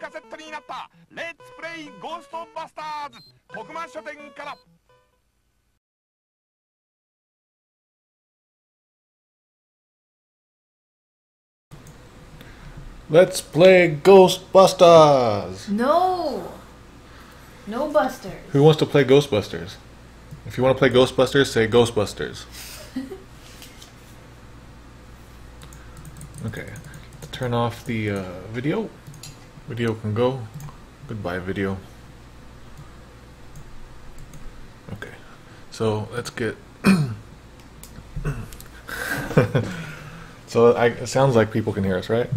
カセットになったレッツプレイゴーストバスターズ徳間書店から。Let's play Ghostbusters! No! No busters. Who wants to play Ghostbusters? If you want to play Ghostbusters, say Ghostbusters. Okay. Turn off the video. Video can go. Goodbye, video. Okay. So, let's get... So, it sounds like people can hear us, right?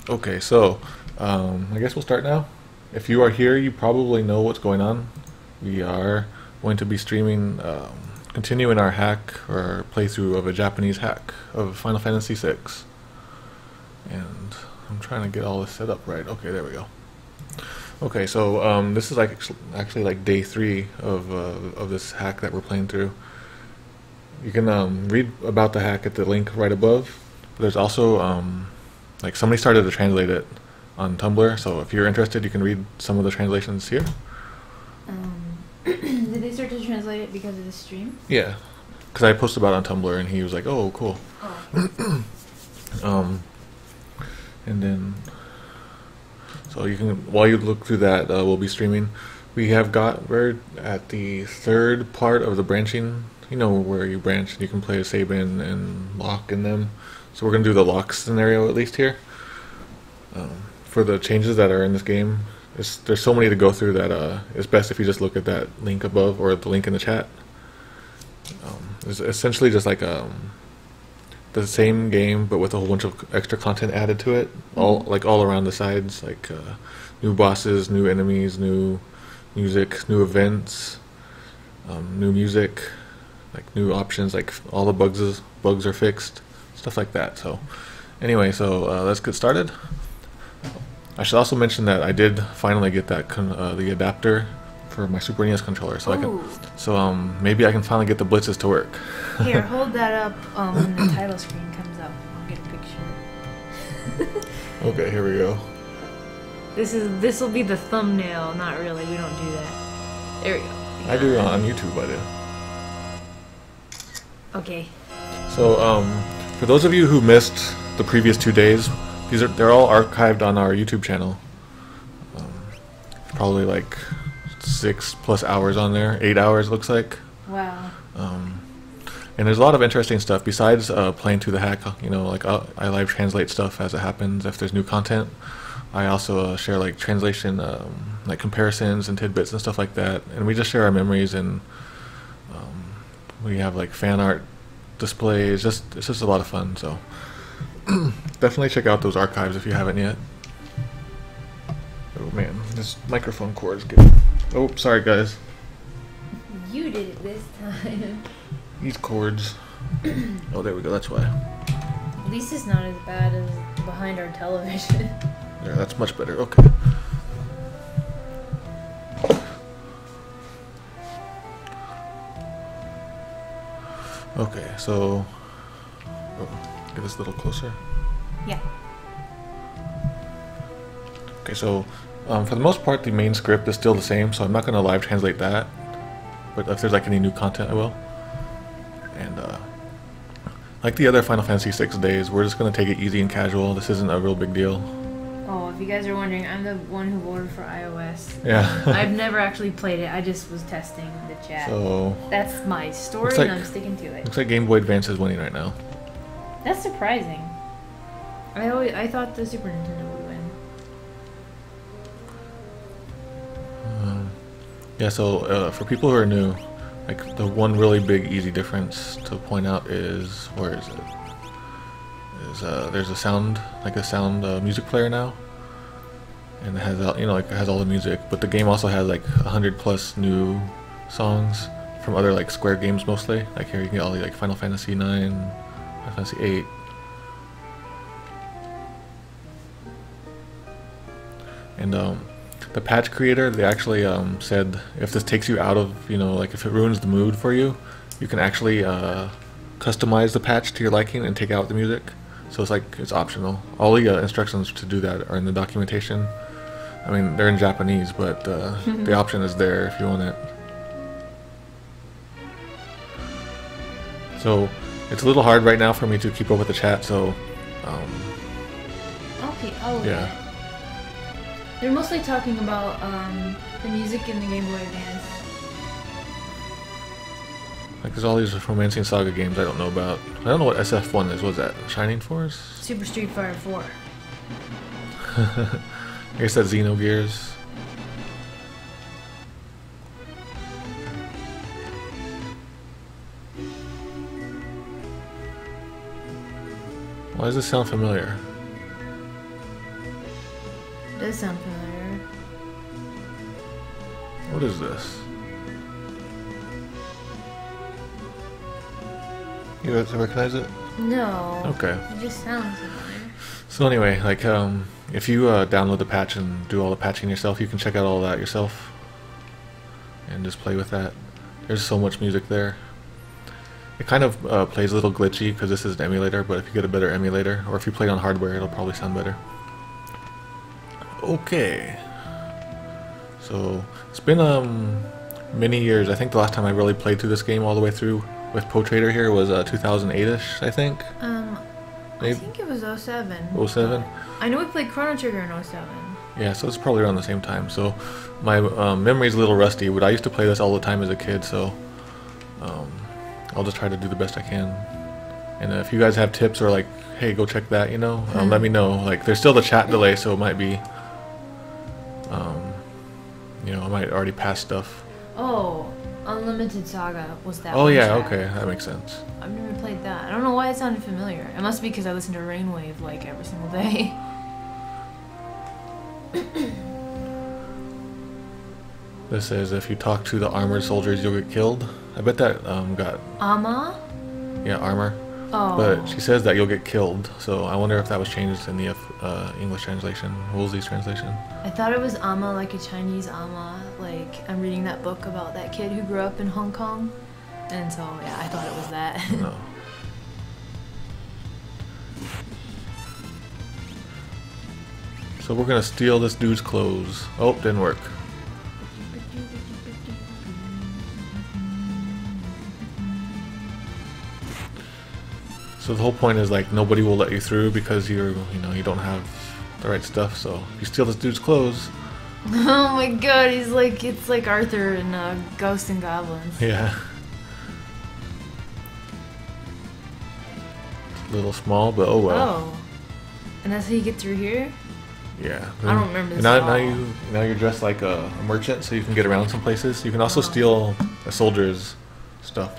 Okay, so I guess we'll start now. If you are here, you probably know what's going on. We are going to be streaming, continuing our hack or playthrough of a Japanese hack of Final Fantasy VI. And I'm trying to get all this set up right. Okay, there we go. Okay, so this is like actually like day 3 of this hack that we're playing through. You can read about the hack at the link right above. There's also like somebody started to translate it on Tumblr, so if you're interested, you can read some of the translations here. Did they start to translate it because of the stream? Yeah, because I posted about it on Tumblr, and he was like, "Oh, cool." Oh. And then, so you can, while you look through that, we'll be streaming. We're at the 3rd part of the branching. You know where you branch and you can play a Sabin and Locke in them. So we're going to do the Locke scenario at least here. For the changes that are in this game, there's so many to go through that it's best if you just look at that link above or the link in the chat. It's essentially just like the same game but with a whole bunch of extra content added to it, all around the sides, like new bosses, new enemies, new music, new events, new music, like new options, like all the bugs are fixed, stuff like that. So anyway, so let's get started. I should also mention that I did finally get that the adapter for my Super NES controller, so maybe I can finally get the blitzes to work. Here, hold that up when the title screen comes up. I'll get a picture. Okay, here we go. This will be the thumbnail. Not really. We don't do that. There we go. I do on YouTube. I do. Okay. So for those of you who missed the previous 2 days, they're all archived on our YouTube channel. Probably like 6+ hours on there, 8 hours looks like. Wow. And there's a lot of interesting stuff besides playing through the hack. You know, like I live translate stuff as it happens. If there's new content, I also share like translation, like comparisons and tidbits and stuff like that. And we just share our memories, and we have like fan art displays. It's just a lot of fun. So definitely check out those archives if you haven't yet. Oh man, this microphone cord is getting... Oh, sorry guys. You did it this time. These cords. Oh, there we go. That's why. At least it's not as bad as behind our television. Yeah, that's much better. Okay. Okay, so get this a little closer. Yeah. Okay, so for the most part, the main script is still the same, so I'm not going to live translate that. But if there's like any new content, I will. And like the other Final Fantasy VI days, we're just going to take it easy and casual. This isn't a real big deal. Oh, if you guys are wondering, I'm the one who voted for iOS. Yeah. I've never actually played it. I just was testing the chat. So that's my story, like, and I'm sticking to it. Looks like Game Boy Advance is winning right now. That's surprising. I thought the Super Nintendo would win. Yeah, so for people who are new, like the one really big easy difference to point out is, where is it? There's a sound music player now, and it has like it has all the music, but the game also has like 100+ new songs from other like Square games mostly. Like here you can get all the like Final Fantasy 9, Final Fantasy 8. And the patch creator, they actually said if this takes you out of, like if it ruins the mood for you, you can actually customize the patch to your liking and take out the music. So it's like it's optional. All the instructions to do that are in the documentation. I mean, they're in Japanese, but the option is there if you want it. So it's a little hard right now for me to keep up with the chat. So Okay. Oh yeah. They're mostly talking about the music in the Game Boy Advance. Like there's all these Romancing Saga games I don't know about. I don't know what SF1 is. What's that? Shining Force? Super Street Fighter 4. I guess that's Xenogears. Why does this sound familiar? It does sound familiar. What is this? You guys recognize it? No. Okay. It just sounds familiar. So anyway, like if you download the patch and do all the patching yourself, you can check out all that yourself and just play with that. There's so much music there. It kind of plays a little glitchy because this is an emulator, but if you get a better emulator, or if you play it on hardware, it'll probably sound better. Okay. So it's been many years. I think the last time I really played through this game all the way through with Poemato here was 2008ish, I think. I think it was 07. 07? I know we played Chrono Trigger in 07. Yeah, so it's probably around the same time. So my memory's a little rusty, but I used to play this all the time as a kid, so I'll just try to do the best I can. And if you guys have tips or like, hey, go check that, you know, let me know. Like, there's still the chat delay, so it might be, you know, I might already pass stuff. Oh, Unlimited Saga was that Oh one yeah, track. okay, that makes sense. I've never played that. I don't know why it sounded familiar. It must be because I listen to Rainwave like every single day. This says if you talk to the armored soldiers, you'll get killed. I bet that got... Amma? Yeah, armor. Oh. But she says that you'll get killed, so I wonder if that was changed in the English translation, Woolsey's translation. I thought it was Amma, like a Chinese Amma. Like, I'm reading that book about that kid who grew up in Hong Kong. And so, yeah, I thought it was that. No. So we're gonna steal this dude's clothes. Oh, didn't work. So the whole point is like nobody will let you through because you don't have the right stuff. So if you steal this dude's clothes. Oh my god, he's like, it's like Arthur in Ghosts and Goblins. Yeah. It's a little small, but oh well. Oh. And that's how you get through here? Yeah. I don't remember this now, at all. now you're dressed like a merchant, so you can get around some places. You can also steal a soldier's stuff.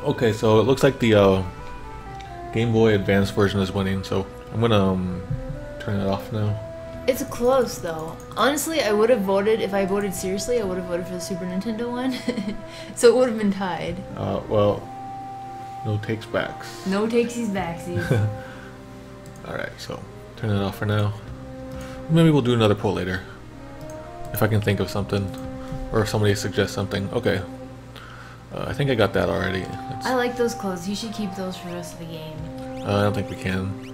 Okay, so it looks like the Game Boy Advance version is winning, so I'm gonna turn it off now. It's close though. Honestly, I would have voted, if I voted seriously, I would have voted for the Super Nintendo one. So it would have been tied. Well, no takes backs. No takesies backsies. Alright, so turn it off for now. Maybe we'll do another poll later. If I can think of something. Or if somebody suggests something. Okay. I think I got that already. I like those clothes. You should keep those for the rest of the game. I don't think we can.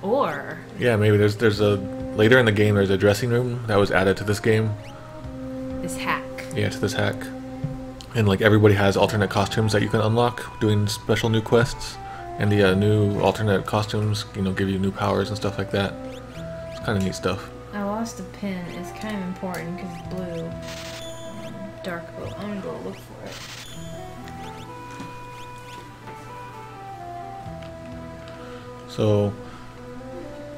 Or... Yeah, maybe there's a... Later in the game there's a dressing room that was added to this game. this hack. Yeah, to this hack. And like everybody has alternate costumes that you can unlock doing special new quests. And the new alternate costumes, give you new powers and stuff like that. It's kind of neat stuff. I lost a pin. It's kind of important because it's blue. Dark blue. I'm gonna go look for it. So,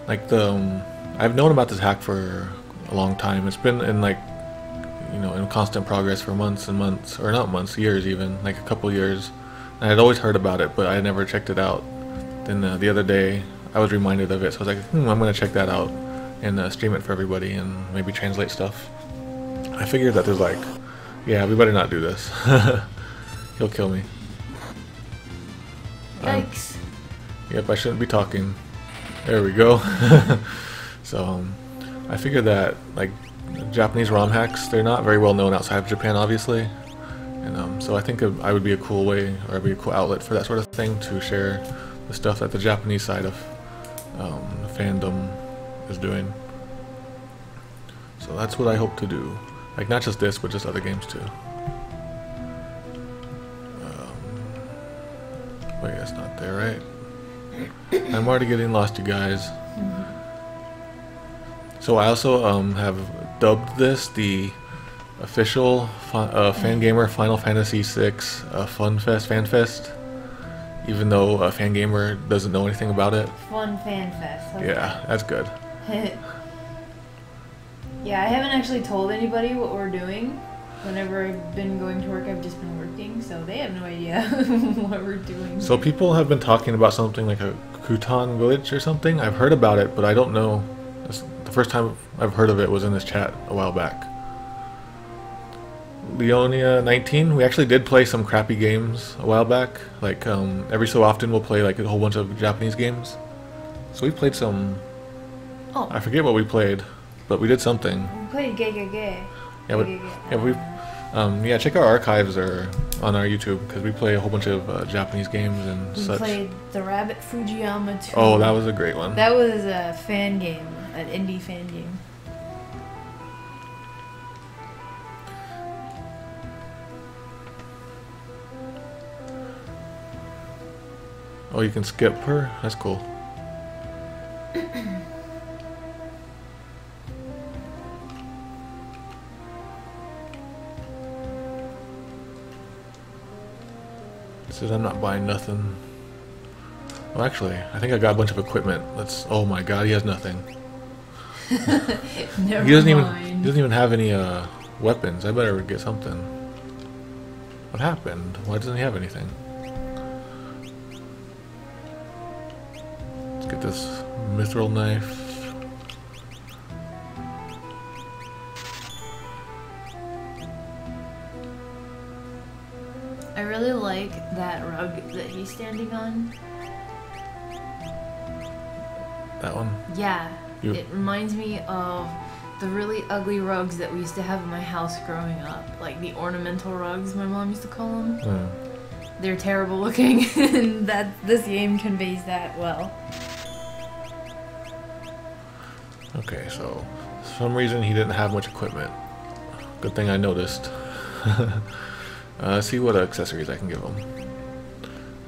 like I've known about this hack for a long time. It's been in in constant progress for months and months, or not months, years even, like a couple years. And I'd always heard about it, but I had never checked it out. Then the other day, I was reminded of it, so I was like, I'm gonna check that out and stream it for everybody and maybe translate stuff. I figured that there's yeah, we better not do this. He'll kill me. Yikes. Yep, I shouldn't be talking. There we go. So, I figured that, Japanese ROM hacks, they're not very well known outside of Japan, obviously. And so I think I would be a cool way, or be a cool outlet for that sort of thing, to share the stuff that the Japanese side of fandom is doing. So that's what I hope to do. Like, not just this, but just other games too. Wait, that's not there, right? I'm already getting lost, you guys. So I also have dubbed this the official Fangamer Final Fantasy VI Fan Fest, even though Fangamer doesn't know anything about it. Fun Fan Fest. Yeah, that's good. Yeah, I haven't actually told anybody what we're doing. Whenever I've been going to work, I've just been working, so they have no idea what we're doing. So people have been talking about something like a Kutan village or something. I've heard about it, but I don't know. The first time I've heard of it was in this chat a while back. Leonia 19, we actually did play some crappy games a while back. Like, every so often we'll play like a whole bunch of Japanese games. So we played some... Oh. I forget what we played, but we did something. We played Gay Gay Gay. Yeah, but, yeah, check our archives or on our YouTube, because we play a whole bunch of Japanese games and such. We played the Rabbit Fujiyama 2. Oh, that was a great one. That was a fan game, an indie fan game. Oh, you can skip her? That's cool. Says I'm not buying nothing. Well, actually, I think I got a bunch of equipment. Let's. Oh my God, he has nothing. Never He doesn't mind. even have any weapons. I better get something. What happened? Why doesn't he have anything? Let's get this mithril knife. I really like that rug that he's standing on. That one? Yeah, You- it reminds me of the really ugly rugs that we used to have in my house growing up. Like the ornamental rugs, my mom used to call them. Hmm. They're terrible looking, and this game conveys that well. Okay, so for some reason he didn't have much equipment. Good thing I noticed. Let's see what accessories I can give him.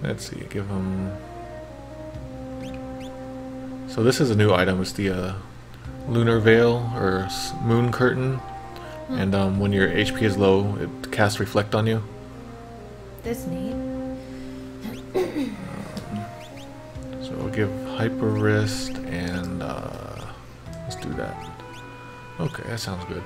Let's see, give him... So this is a new item. It's the Lunar Veil, or Moon Curtain. And when your HP is low, it casts Reflect on you. That's neat. So we'll give Hyper Wrist, and let's do that. Okay, that sounds good.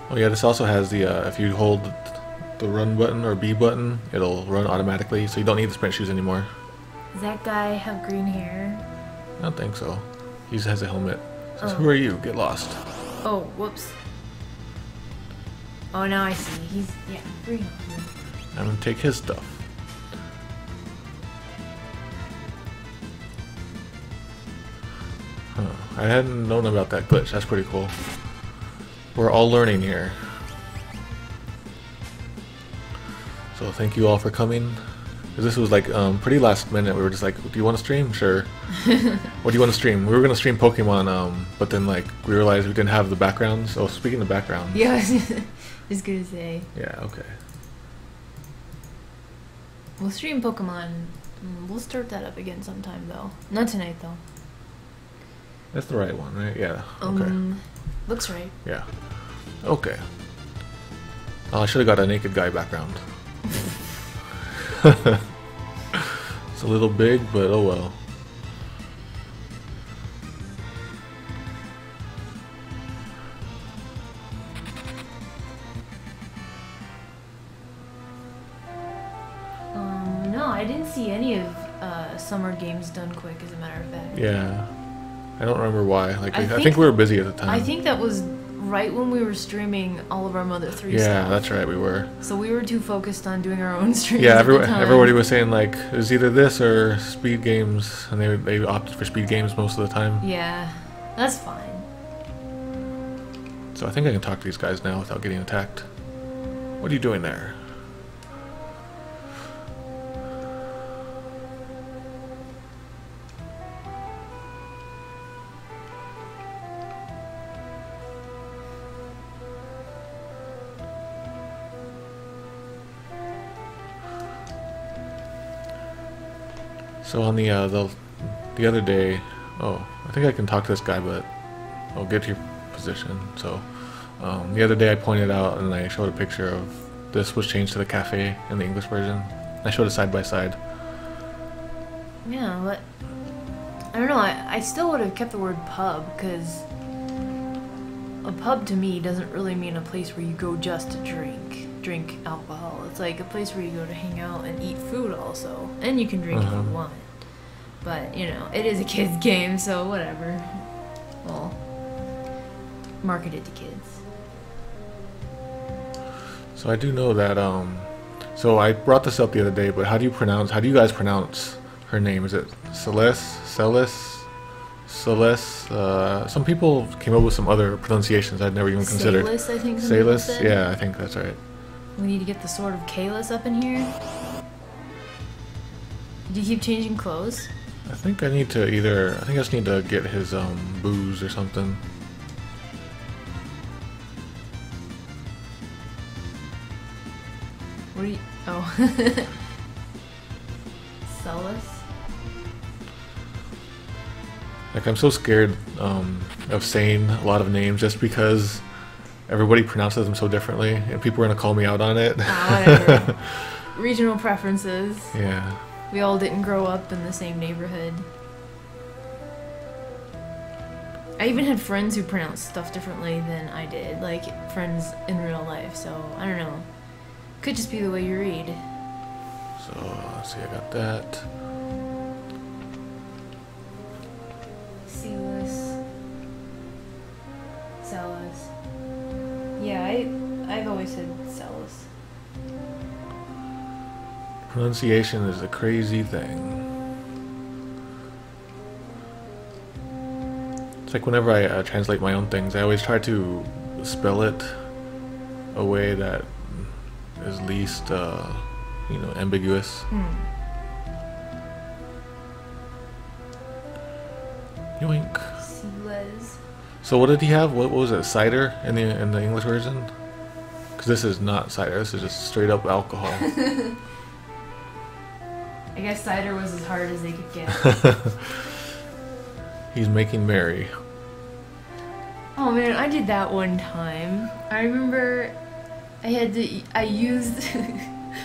Oh yeah, this also has the, if you hold the run button or B button, it'll run automatically, so you don't need the sprint shoes anymore. Does that guy have green hair? I don't think so. He just has a helmet. Says, Oh. who are you? Get lost. Oh, whoops. Oh, now I see. He's, yeah, green. I'm gonna take his stuff. Huh. I hadn't known about that glitch. That's pretty cool. We're all learning here. So thank you all for coming. 'Cause this was like pretty last minute. We were just like, do you want to stream? Sure. What do you want to stream? We were gonna stream Pokemon, but then like we realized we didn't have the backgrounds. Oh, speaking of backgrounds. Yeah, I was gonna say. Yeah, okay. We'll stream Pokemon. We'll start that up again sometime, though. Not tonight, though. That's the right one, right? Yeah. Okay. Looks right. Yeah. Okay. Oh, I should have got a naked guy background. It's a little big, but oh well. No, I didn't see any of summer games done quick, as a matter of fact. Yeah. I don't remember why. Like, I think- think we were busy at the time. I think that was right when we were streaming all of our Mother 3 Yeah, stuff. that's right, we were. So we were too focused on doing our own streams Yeah, at the time. everybody was saying like it was either this or speed games, and they opted for speed games most of the time. Yeah. That's fine. So I think I can talk to these guys now without getting attacked. What are you doing there? So on the other day, oh, I think I can talk to this guy, but I'll get to your position. So the other day I pointed out and I showed a picture of this was changed to the cafe in the English version. I showed it side by side. Yeah, but I don't know. I still would have kept the word pub, because a pub to me doesn't really mean a place where you go just to drink alcohol. It's like a place where you go to hang out and eat food also, and you can drink if you want. But you know, it is a kids game, so whatever. Well, marketed to kids. So I do know that so I brought this up the other day, but how do you guys pronounce her name? Is it Celes? Some people came up with some other pronunciations I'd never even considered. Celes, I think. Celes? Yeah, I think that's right. We need to get the sword of Celes up in here. Do you keep changing clothes? I think I just need to get his booze or something. What are you? Oh. Celes? Like, I'm so scared of saying a lot of names just because everybody pronounces them so differently, and people are gonna call me out on it. Whatever. Regional preferences. Yeah. We all didn't grow up in the same neighborhood. I even had friends who pronounced stuff differently than I did, like friends in real life, so I don't know. Could just be the way you read. So, let's see, I got that. Celes. Yeah, I've always said Celes. Pronunciation is a crazy thing. It's like whenever I translate my own things, I always try to spell it a way that is least, ambiguous. Yoink. Celes. So what did he have? What was it? Cider in the English version? Because this is not cider. This is just straight up alcohol. I guess cider was as hard as they could get. He's making merry. Oh man, I did that one time. I remember I used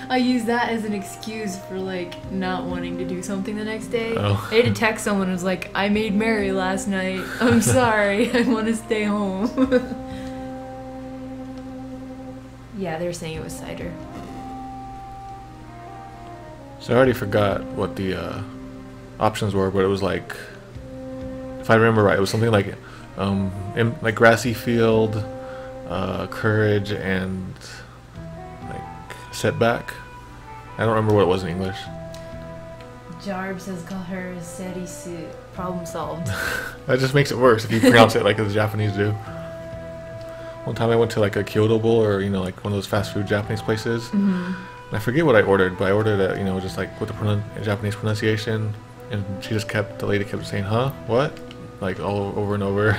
I used that as an excuse for like not wanting to do something the next day. Oh. I had to text someone who was like, I made merry last night. I'm sorry, I want to stay home. Yeah, they were saying it was cider. So I already forgot what the options were, but it was like, if I remember right, it was something like like grassy field, courage, and like setback. I don't remember what it was in English. Jarb says call her Serisu. Problem solved. That just makes it worse if you pronounce it like the Japanese do. One time I went to like a Kyoto Bowl, or like one of those fast food Japanese places. Mm-hmm. And I forget what I ordered, but I ordered it, just like with the Japanese pronunciation, and the lady kept saying, "Huh? What?" Like all over and over.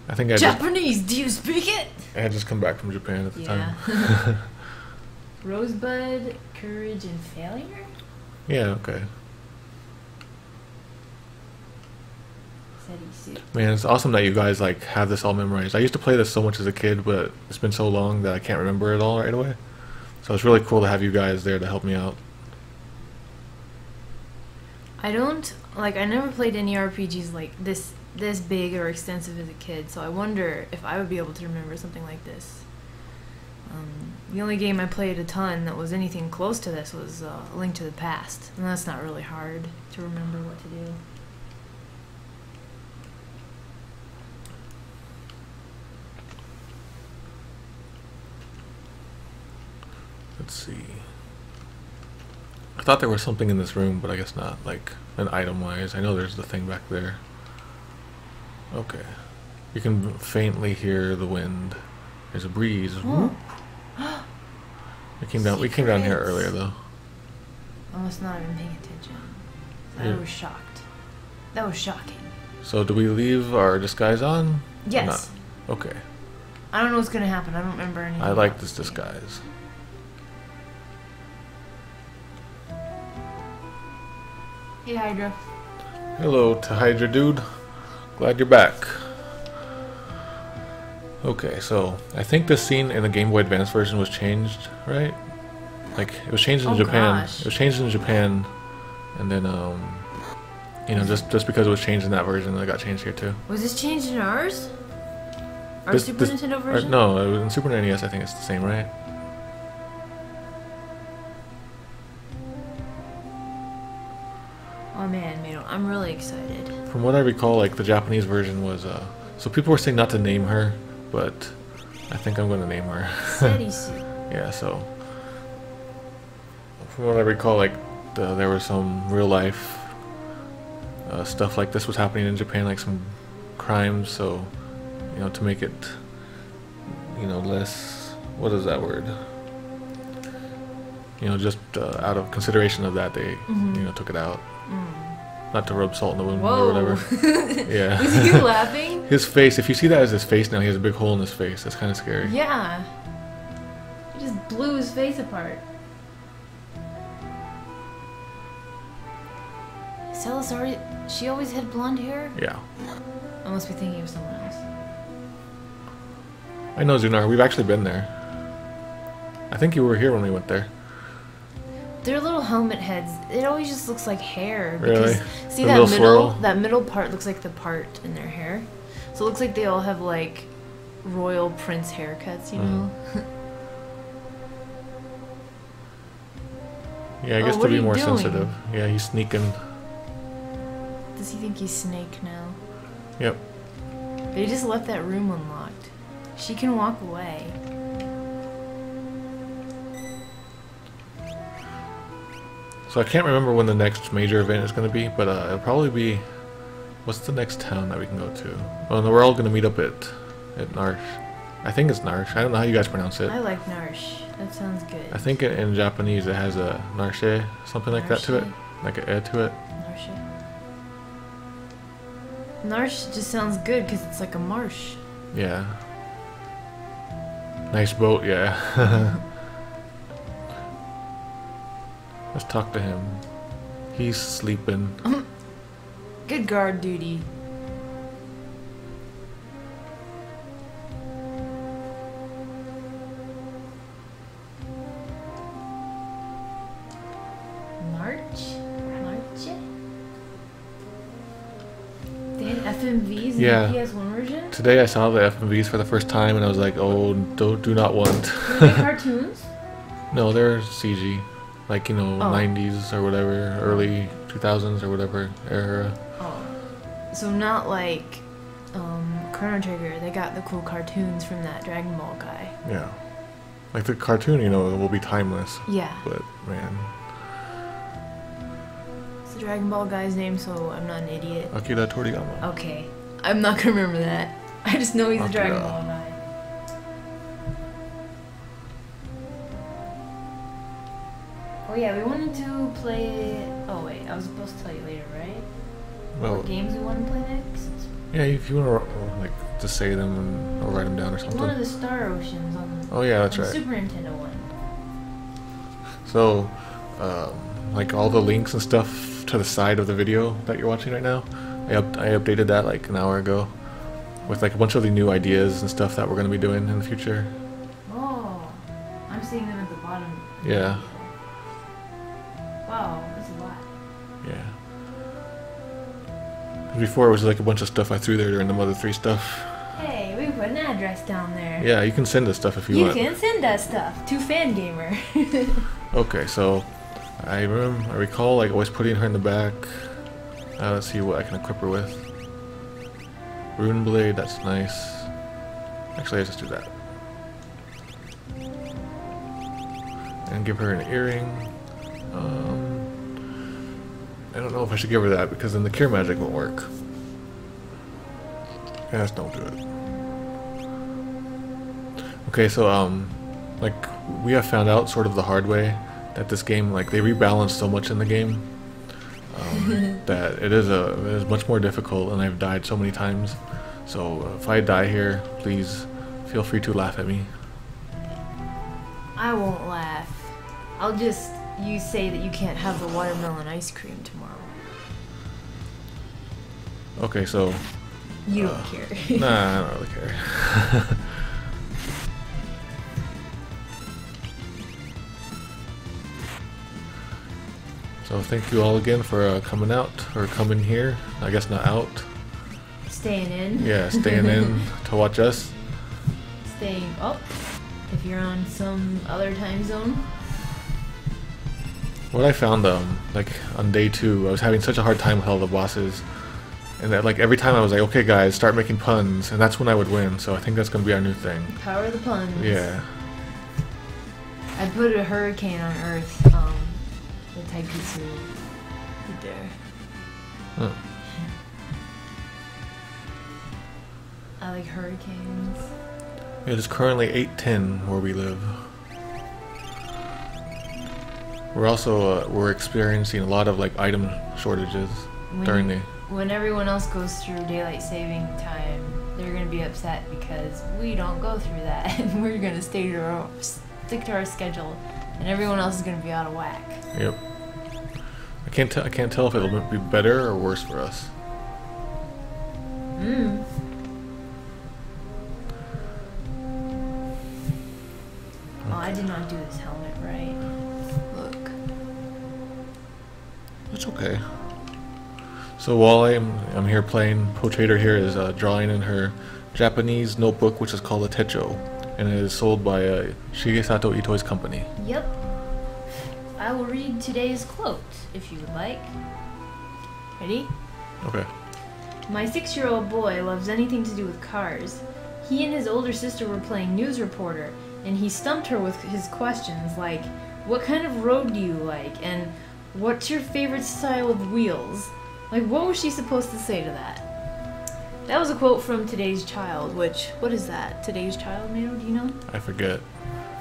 I think Japanese, do you speak it? I had just come back from Japan at the time. Rosebud, courage, and failure? Yeah, okay. Serisu. Man, it's awesome that you guys like have this all memorized. I used to play this so much as a kid, but it's been so long that I can't remember it all right away. So it's really cool to have you guys there to help me out. I never played any RPGs like this big or extensive as a kid, so I wonder if I would be able to remember something like this. The only game I played a ton that was anything close to this was A Link to the Past, and that's not really hard to remember what to do. Let's see. I thought there was something in this room, but I guess not, like an item-wise. I know there's the thing back there. Okay. You can faintly hear the wind. There's a breeze. Oh. We came down here earlier though. I must not have been paying attention. Yeah. I was shocked. That was shocking. So do we leave our disguise on? Or Yes. not? Okay. I don't know what's gonna happen. I don't remember anything. I like about this game. disguise. Hey, Hydra. Hello, Hydra dude. Glad you're back. Okay, so I think this scene in the Game Boy Advance version was changed, right? Like it was changed in Oh, Japan. gosh. It was changed in Japan, and then you know, just because it was changed in that version, it got changed here too. Was this changed in ours? Our This- Super this- Nintendo version? No, it was in Super NES. I think it's the same, right? Oh man, Mado, I'm really excited. From what I recall, like the Japanese version was. So people were saying not to name her, but I think I'm going to name her. Celes. Yeah. So from what I recall, like there was some real life stuff like this was happening in Japan, like some crimes. So you know, to make it, you know, less. What is that word? You know, just out of consideration of that, they you know took it out. Not to rub salt in the wound or Whoa. whatever. Yeah. Was he laughing? His face, if you see that as his face now, he has a big hole in his face. That's kind of scary. Yeah. He just blew his face apart. Celes already. She always had blonde hair? Yeah. I must be thinking of someone else. I know, Zunar. We've actually been there. I think you were here when we went there. Their little helmet heads, it always just looks like hair. Really? Because, see The that little middle, swirl? that middle part looks like the part in their hair. So it looks like they all have like royal prince haircuts, you know? Yeah, I guess what to are be you more doing? sensitive. Yeah, he's sneaking. Does he think he's Snake now? Yep. They just left that room unlocked. She can walk away. So I can't remember when the next major event is going to be, but it'll probably be... What's the next town that we can go to? Well, no, we're all going to meet up at Narsh. I think it's Narsh. I don't know how you guys pronounce it. I like Narsh. That sounds good. I think in Japanese it has a Narshe, something like that to it. Narshe? Like an ed to it. Narsh. Narsh just sounds good because it's like a marsh. Yeah. Nice boat, yeah. Let's talk to him. He's sleeping. Good guard duty. March? They had FMVs in Yeah. the PS1 version? Today I saw the FMVs for the first time and I was like, oh, do not want. Were they cartoons? No, they're CG. Like, you know, Oh. 90s or whatever, early 2000s or whatever era. Oh. So not like Chrono Trigger. They got the cool cartoons from that Dragon Ball guy. Yeah. Like the cartoon, you know, will be timeless. Yeah. But, man. It's the Dragon Ball guy's name, so I'm not an idiot. Akira Toriyama. Okay. I'm not gonna remember that. I just know he's a Dragon Akira. Ball guy. Oh yeah, we wanted to play... Oh wait, I was supposed to tell you later, right? Well, What games we want to play next? yeah, if you want to, like, just say them and I'll write them down or something. One of the Star Oceans on, Oh, yeah, that's on right. the Super Nintendo one. So, like all the links and stuff to the side of the video that you're watching right now, I updated that like an hour ago with like a bunch of the new ideas and stuff that we're going to be doing in the future. Oh, I'm seeing them at the bottom. Yeah. Wow, that's a lot. Yeah. Before it was like a bunch of stuff I threw there during the Mother 3 stuff. Hey, we put an address down there. Yeah, you can send us stuff if you You want. can send us stuff to Fangamer. Okay, so I recall like always putting her in the back. Let's see what I can equip her with. Rune blade, that's nice. Actually, let's just do that. And give her an earring. I don't know if I should give her that because then the cure magic won't work. Yeah, let's don't do it. Okay, so like we have found out sort of the hard way that this game, like they rebalanced so much in the game that it is much more difficult, and I've died so many times. So if I die here, please feel free to laugh at me. I won't laugh. I'll just you say that you can't have the watermelon ice cream tomorrow. Okay, so You don't care. nah, I don't really care. So thank you all again for coming out, or coming here. I guess not out. Staying in. Yeah, staying in to watch us. Staying up if you're on some other time zone. What I found, like on day 2, I was having such a hard time with all the bosses, and that like every time I was like, okay guys, start making puns, and that's when I would win. So I think that's gonna be our new thing. Power of the puns. Yeah. I put a hurricane on Earth. The Taikutsu right there. Huh. I like hurricanes. It is currently 8:10 where we live. We're also we're experiencing a lot of like item shortages during the. When everyone else goes through daylight saving time, they're gonna be upset because we don't go through that, and we're gonna stick to our schedule, and everyone else is gonna be out of whack. Yep. I can't tell if it'll be better or worse for us. Mm. Oh, I did not do this helmet right. Look. It's okay. So while I'm here playing, Potato here is drawing in her Japanese notebook, which is called a techo, and it is sold by Shigesato Itoi's company. Yep. I will read today's quote, if you would like. Ready? Okay. My 6-year-old boy loves anything to do with cars. He and his older sister were playing news reporter, and he stumped her with his questions like, what kind of road do you like? And what's your favorite style of wheels? Like, what was she supposed to say to that? That was a quote from Today's Child, which, what is that? Today's Child, Mato, do you know? I forget.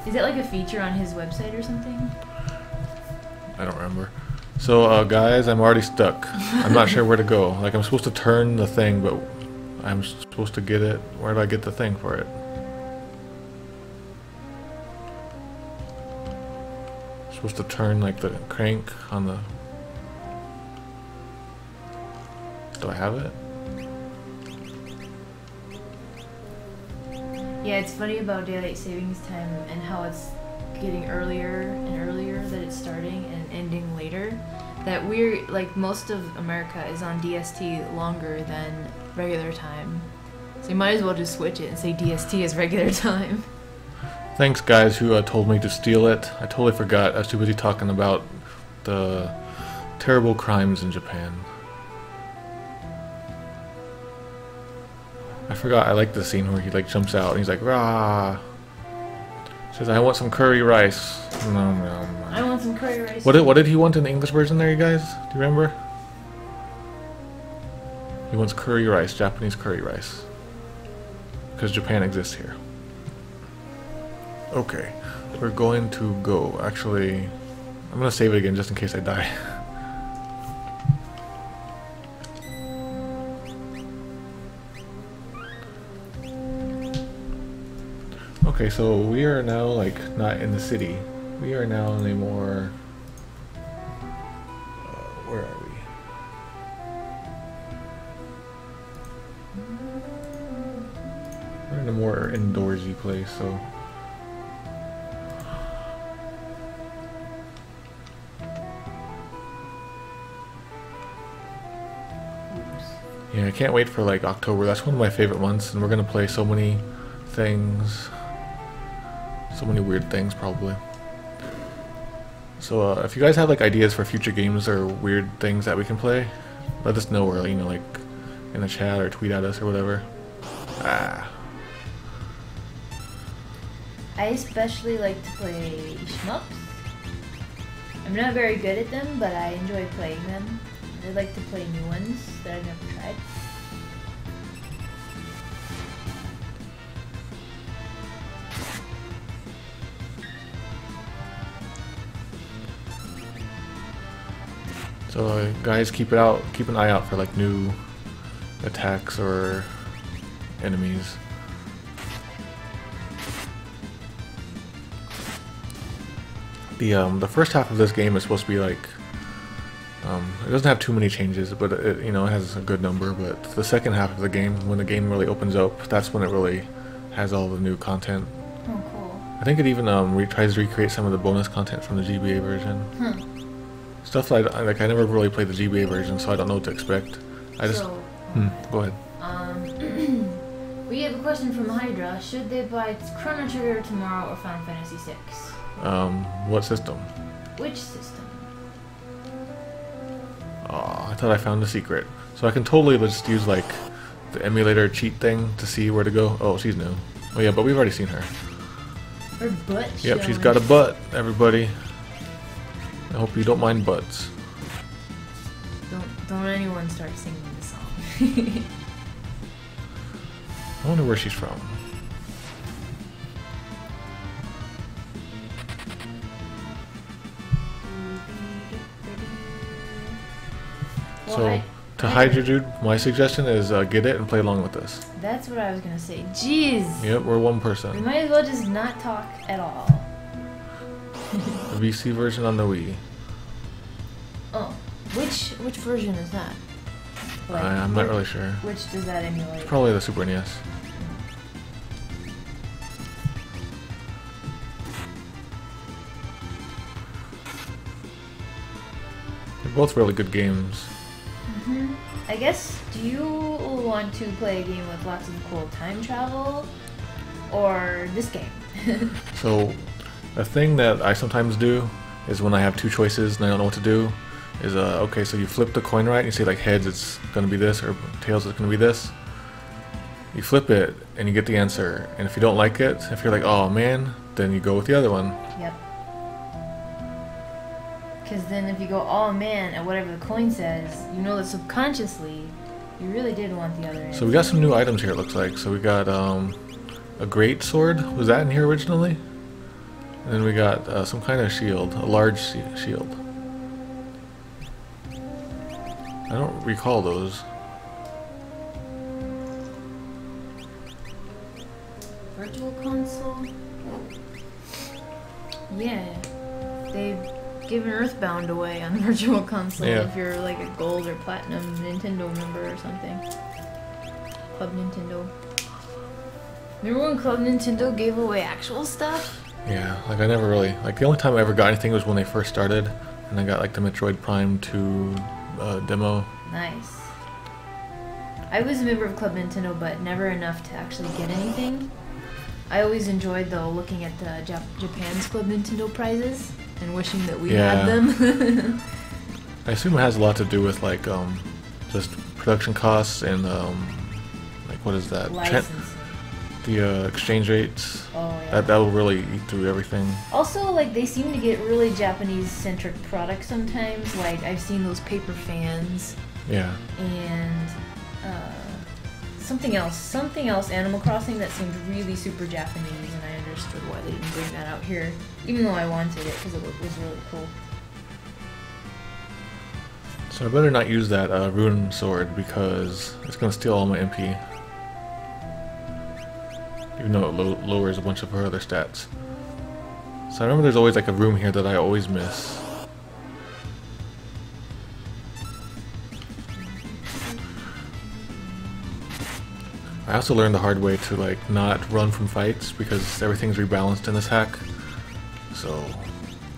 Is that like a feature on his website or something? I don't remember. So guys, I'm already stuck. I'm not sure where to go. Like I'm supposed to turn the thing, but I'm supposed to get it. Where do I get the thing for it? Supposed to turn like the crank on the. Do I have it? Yeah, it's funny about daylight savings time and how it's getting earlier and earlier that it's starting and ending later. That we're like most of America is on DST longer than regular time. So you might as well just switch it and say DST is regular time. Thanks guys who told me to steal it. I totally forgot. I was too busy talking about the terrible crimes in Japan. I forgot I like the scene where he like jumps out and he's like, rah! Says, I want some curry rice. No. I want some curry rice. What did he want in the English version there, you guys? Do you remember? He wants curry rice, Japanese curry rice. Because Japan exists here. Okay, we're going to go. Actually, I'm going to save it again just in case I die. Okay, so we are now like not in the city. We are now in a more. Where are we? We're in a more indoorsy place, so. Yeah, I can't wait for like October. That's one of my favorite months, and we're gonna play so many things. So many weird things, probably. So if you guys have like ideas for future games or weird things that we can play, let us know, or like in the chat or tweet at us or whatever. I especially like to play shmups. I'm not very good at them, but I enjoy playing them. I like to play new ones that I've never tried. So guys, keep an eye out for like new attacks or enemies. The first half of this game is supposed to be like it doesn't have too many changes, but it it has a good number. But the second half of the game, when the game really opens up, that's when it really has all the new content. Oh, cool. I think it even tries to recreate some of the bonus content from the GBA version. Stuff that I never really played the GBA version, so I don't know what to expect. I just go ahead. We have a question from Hydra. Should they buy Chrono Trigger tomorrow or Final Fantasy VI? What system? Which system? Oh, I thought I found the secret. So I can totally just use like the emulator cheat thing to see where to go. Oh, she's new. Oh yeah, but we've already seen her. Her butt. Yep, she's got a butt, everybody. I hope you don't mind butts. Don't anyone start singing this song. I wonder where she's from. Well, So, to hide your dude, my suggestion is get it and play along with us. That's what I was gonna say. Jeez. Yep, we're one We person. might as well just not talk at all. The VC version on the Wii. Oh, which version is that? Like, I'm not really sure. Which does that emulate? Probably the Super NES. They're both really good games. I guess, do you want to play a game with lots of cool time travel? Or this game? So, a thing that I sometimes do is when I have two choices and I don't know what to do, is okay, so you flip the coin right and you say like heads it's gonna be this or tails it's gonna be this. You flip it and you get the answer, and if you don't like it, if you're like, oh man, then you go with the other one. Yep. Because then if you go, oh man, at whatever the coin says, you know that subconsciously you really did want the other answer. So we got some new items here, it looks like. So we got a great sword. Was that in here originally? And then we got some kind of shield, a large shield. I don't recall those. Virtual console? Yeah. They've given Earthbound away on Virtual Console Yeah. if you're like a gold or platinum Nintendo member or something. Club Nintendo. Remember when Club Nintendo gave away actual stuff? Yeah, like I never really, like the only time I ever got anything was when they first started, and I got like the Metroid Prime 2 demo. Nice. I was a member of Club Nintendo, but never enough to actually get anything. I always enjoyed though looking at the Japan's Club Nintendo prizes and wishing that we had them. I assume it has a lot to do with like just production costs and like what is that? Licensing. The exchange rates. Oh yeah. That will really eat through everything. Also, like they seem to get really Japanese-centric products sometimes. Like I've seen those paper fans. Yeah. And something else, Animal Crossing, that seemed really super Japanese, and I understood why they didn't bring that out here, even though I wanted it because it was really cool. So I better not use that rune sword because it's gonna steal all my MP. Even though it lowers a bunch of her other stats. So I remember there's always like a room here that I always miss. I also learned the hard way to like not run from fights because everything's rebalanced in this hack. So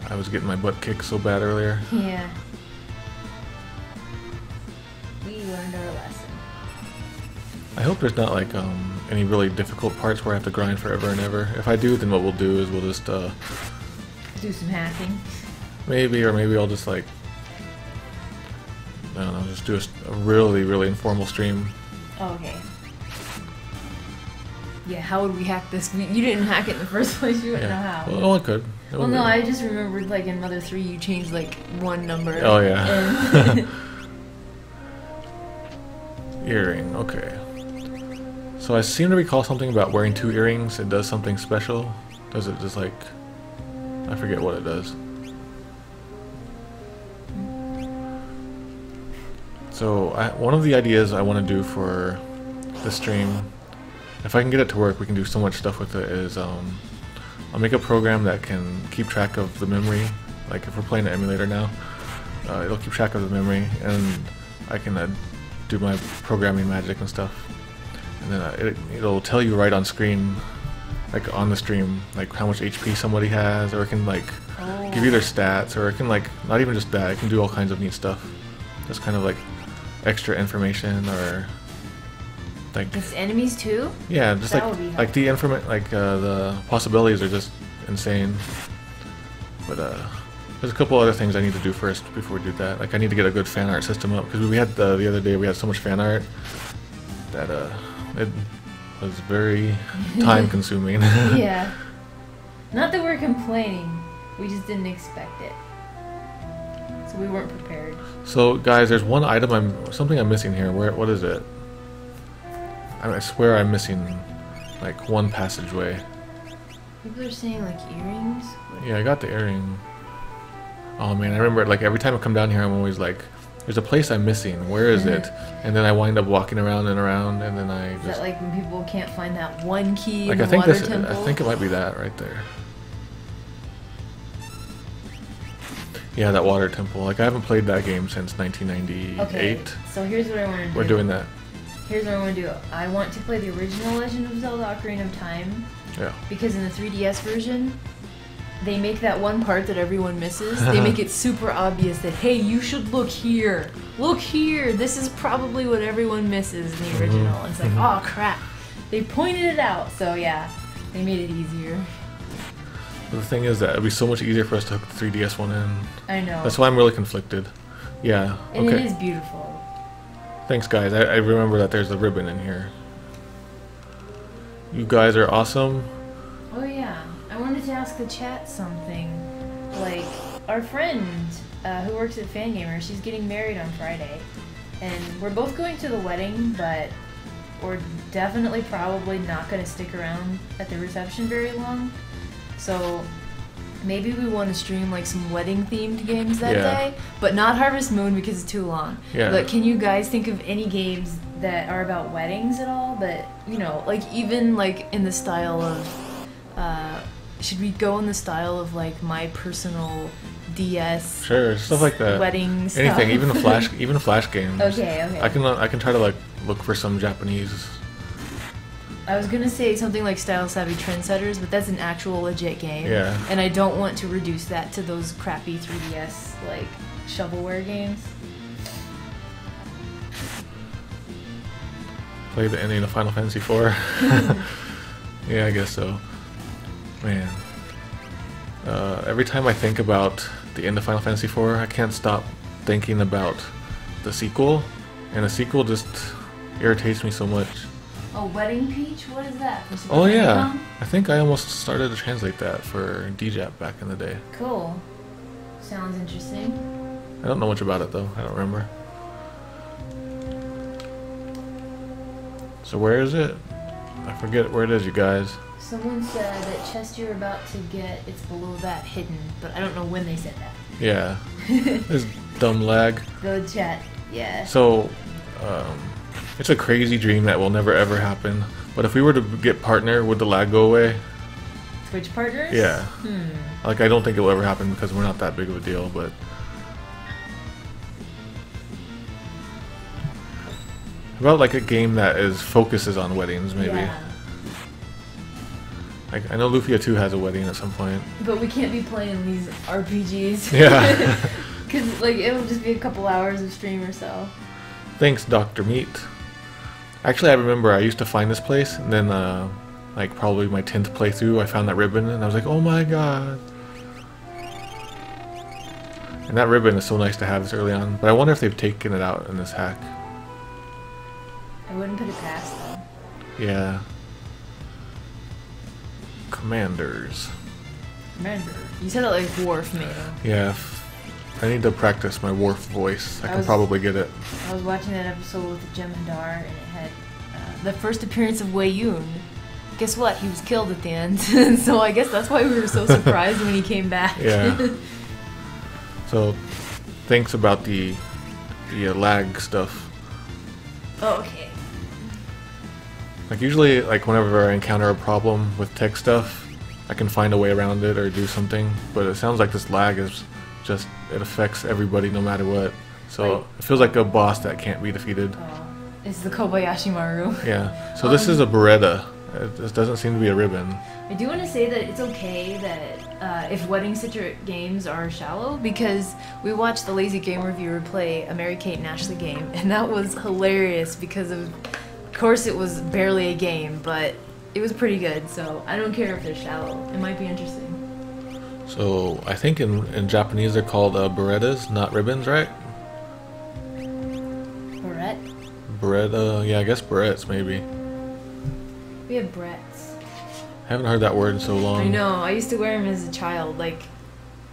I was getting my butt kicked so bad earlier. Yeah. We learned our lesson. I hope there's not like any really difficult parts where I have to grind forever and ever. If I do, then what we'll do is we'll just Do some hacking. maybe I'll just like I don't know, just do a really, really informal stream. Oh, okay. Yeah, how would we hack this? You didn't hack it in the first place. You wouldn't know how. Well, I could. Well, no, I just remembered like in Mother 3 you changed like one number. Oh yeah. And Earring, okay. So I seem to recall something about wearing 2 earrings. It does something special. Does it just like... I forget what it does. So one of the ideas I want to do for the stream, if I can get it to work, we can do so much stuff with it, is I'll make a program that can keep track of the memory. Like if we're playing an emulator now, it'll keep track of the memory, and I can do my programming magic and stuff. And then it'll tell you right on screen, like on the stream, like how much HP somebody has, or it can like give you their stats, or it can like, not even just that, it can do all kinds of neat stuff. Just kind of like extra information, or like It's enemies too? yeah, just That would be like the the possibilities are just insane. But there's a couple other things I need to do first before we do that. Like I need to get a good fan art system up, because we had the other day we had so much fan art that it was very time consuming. Yeah. Not that we're complaining, we just didn't expect it. So we weren't prepared. So guys, there's one item something I'm missing here. What is it? I swear I'm missing like one passageway. People are saying like earrings? Yeah, I got the earring. Oh man, I remember like every time I come down here I'm always like, there's a place I'm missing, where is it? And then I wind up walking around and around, and then I Is that like when people can't find that one key like, in the water temple? I think it might be that right there. Yeah, that water temple. Like I haven't played that game since 1998. Okay, so here's what I want to do. We're doing that. Here's what I want to do. I want to play the original Legend of Zelda Ocarina of Time. Yeah. Because in the 3DS version, they make that one part that everyone misses. They make it super obvious that, hey, you should look here. Look here. This is probably what everyone misses in the original. It's like, oh crap. They pointed it out. So yeah, they made it easier. But the thing is that it'd be so much easier for us to hook the 3DS one in. I know. That's why I'm really conflicted. Yeah. And okay. it is beautiful. Thanks, guys. I remember that there's a ribbon in here. You guys are awesome. Oh yeah, I wanted to ask the chat something. Like, our friend who works at Fangamer, she's getting married on Friday. And we're both going to the wedding, but we're definitely probably not going to stick around at the reception very long. So maybe we want to stream like some wedding themed games that day, but not Harvest Moon because it's too long. Yeah. But can you guys think of any games that are about weddings at all? But you know, like even like in the style of, should we go in the style of like my personal DS? Sure, stuff like that. Wedding stuff. Anything, even a flash games. Okay, okay. I can try to like look for some Japanese. I was gonna say something like Style Savvy Trendsetters, but that's an actual legit game. Yeah. And I don't want to reduce that to those crappy 3DS like shovelware games. Play the ending of Final Fantasy IV. Yeah, I guess so. Man. Every time I think about the end of Final Fantasy IV, I can't stop thinking about the sequel, and the sequel just irritates me so much. Oh, Wedding Peach? What is that? For Super Oh yeah, Famicom? I think I almost started to translate that for DJAP back in the day. Cool. Sounds interesting. I don't know much about it though, I don't remember. So where is it? I forget where it is, you guys. Someone said that chest you're about to get, it's below that hidden, but I don't know when they said that. Yeah. This dumb lag. Go chat. Yeah. So, it's a crazy dream that will never ever happen. But if we were to get partner, would the lag go away? Twitch partners? Yeah. Like, I don't think it will ever happen because we're not that big of a deal, but... About like a game that focuses on weddings, maybe. Yeah. Like, I know Lufia 2 has a wedding at some point. But we can't be playing these RPGs. Yeah. Because, like, it'll just be a couple hours of stream or so. Thanks, Dr. Meat. Actually, I remember I used to find this place, and then, like, probably my 10th playthrough, I found that ribbon, and I was like, oh my god. And that ribbon is so nice to have this early on, but I wonder if they've taken it out in this hack. I wouldn't put it past them. Yeah. Commanders. Commander. You said it like Worf made him. Yeah. I need to practice my Worf voice. I can probably get it. I was watching that episode with Jem'Hadar, and it had the first appearance of Wei Yun. Guess what? He was killed at the end. So I guess that's why we were so surprised when he came back. Yeah. So, thanks about the the lag stuff. Oh, okay. Like usually, like whenever I encounter a problem with tech stuff, I can find a way around it or do something. But it sounds like this lag is just, it affects everybody no matter what. So Like- it feels like a boss that can't be defeated. It's the Kobayashi Maru. Yeah. So this is a Beretta. This doesn't seem to be a ribbon. I do want to say that it's okay that if wedding-centric games are shallow, because we watched the Lazy Game Reviewer play a Mary-Kate and Ashley game, and that was hilarious because of course it was barely a game, but it was pretty good, so I don't care if they're shallow. It might be interesting. So I think in Japanese they're called Berettas, not ribbons, right? Barrette? Beretta, yeah, I guess barrettes maybe. We have Bretts. I haven't heard that word in so long. I know, I used to wear them as a child, like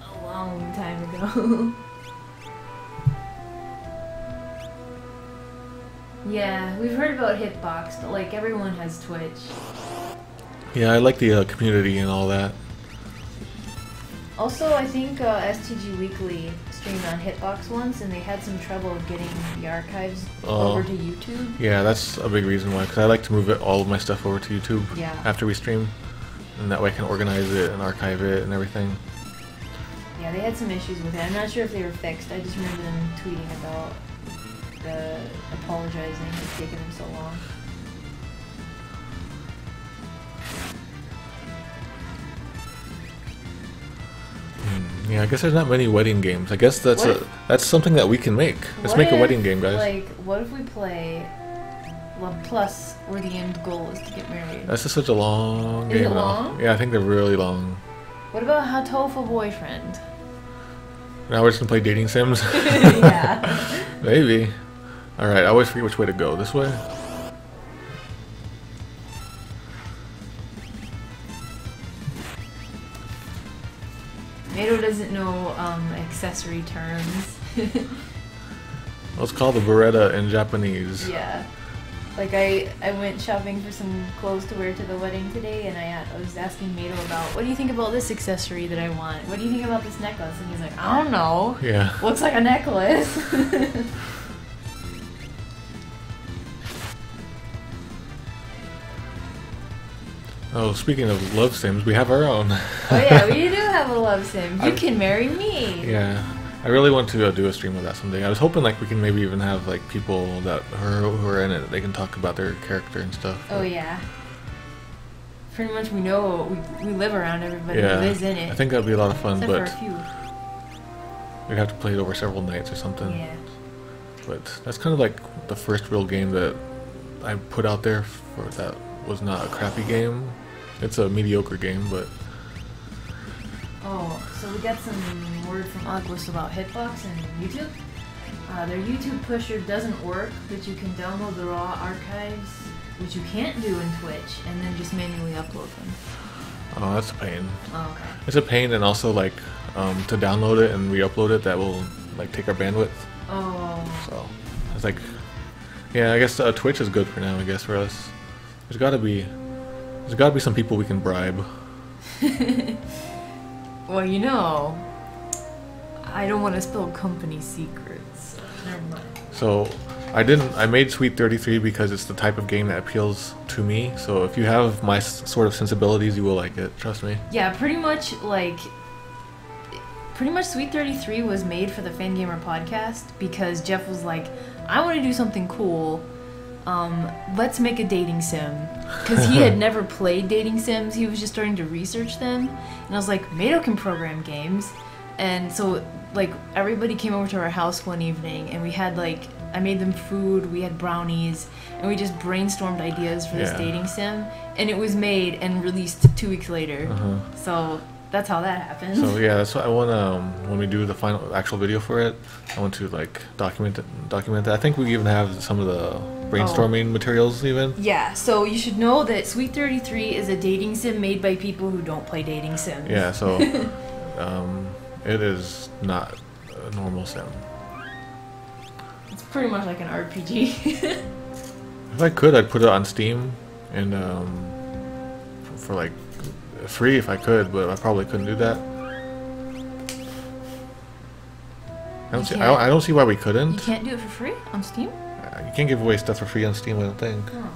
a long time ago. Yeah, we've heard about Hitbox, but like everyone has Twitch. Yeah, I like the community and all that. Also, I think STG Weekly streamed on Hitbox once, and they had some trouble getting the archives over to YouTube. Yeah, that's a big reason why, because I like to move all of my stuff over to YouTube Yeah. after we stream, and that way I can organize it and archive it and everything. Yeah, they had some issues with it. I'm not sure if they were fixed. I just remember them tweeting about the apologizing for taking them so long. Yeah, I guess there's not many wedding games. I guess that's What that's something that we can make. Let's What make a if, wedding game, guys. Like, what if we play Love Plus, where the end goal is to get married? That's just such a long Is game. it though. long? Yeah, I think they're really long. What about Hatofa Boyfriend? Now we're just gonna play dating sims. Yeah. Maybe. All right, I always forget which way to go. This way. Mato doesn't know accessory terms. Let's call the Beretta in Japanese. Yeah. Like I went shopping for some clothes to wear to the wedding today, and I was asking Mato about, what do you think about this accessory that I want? What do you think about this necklace? And he's like, I don't know. Yeah. Looks like a necklace. Oh, speaking of love sims, we have our own. Oh yeah, we do have a love sim. You can marry me. Yeah, I really want to do a stream of that someday. I was hoping like we can maybe even have like people that who are in it. They can talk about their character and stuff. Oh yeah. Pretty much we know, we live around everybody Yeah, who lives in it. I think that'd be a lot of fun, except but for a few. we'd have to play it over several nights or something. Yeah. But that's kind of like the first real game that I put out there for that was not a crappy game. It's a mediocre game, but Oh, so we got some word from Aquas about Hitbox and YouTube. Their YouTube pusher doesn't work, but you can download the raw archives, which you can't do in Twitch, and then just manually upload them. oh, that's a pain. Oh, okay. It's a pain, and also like to download it and re-upload it, that will like take our bandwidth. Oh. So it's like, yeah, I guess Twitch is good for now. I guess for us, there's got to be some people we can bribe. Well, you know, I don't want to spill company secrets. Never mind. So I made Sweet 33 because it's the type of game that appeals to me. So if you have my sort of sensibilities, you will like it. Trust me. Yeah, pretty much Sweet 33 was made for the Fangamer podcast because Jeff was like, I want to do something cool. Let's make a dating sim. Because he had never played dating sims, he was just starting to research them. And I was like, Mato can program games. And so, like, everybody came over to our house one evening, and we had, like, I made them food, we had brownies, and we just brainstormed ideas for this Yeah. dating sim. And it was made and released 2 weeks later. So that's how that happened. So yeah, that's what I want. When we do the final actual video for it, I want to like document that. I think we even have some of the brainstorming materials even. Yeah, so you should know that Sweet 33 is a dating sim made by people who don't play dating sims. Yeah, so it is not a normal sim. It's pretty much like an RPG. If I could, I'd put it on Steam and for like free if I could, but I probably couldn't do that. I don't see why we couldn't. You can't do it for free on Steam? You can't give away stuff for free on Steam, I don't think. Oh.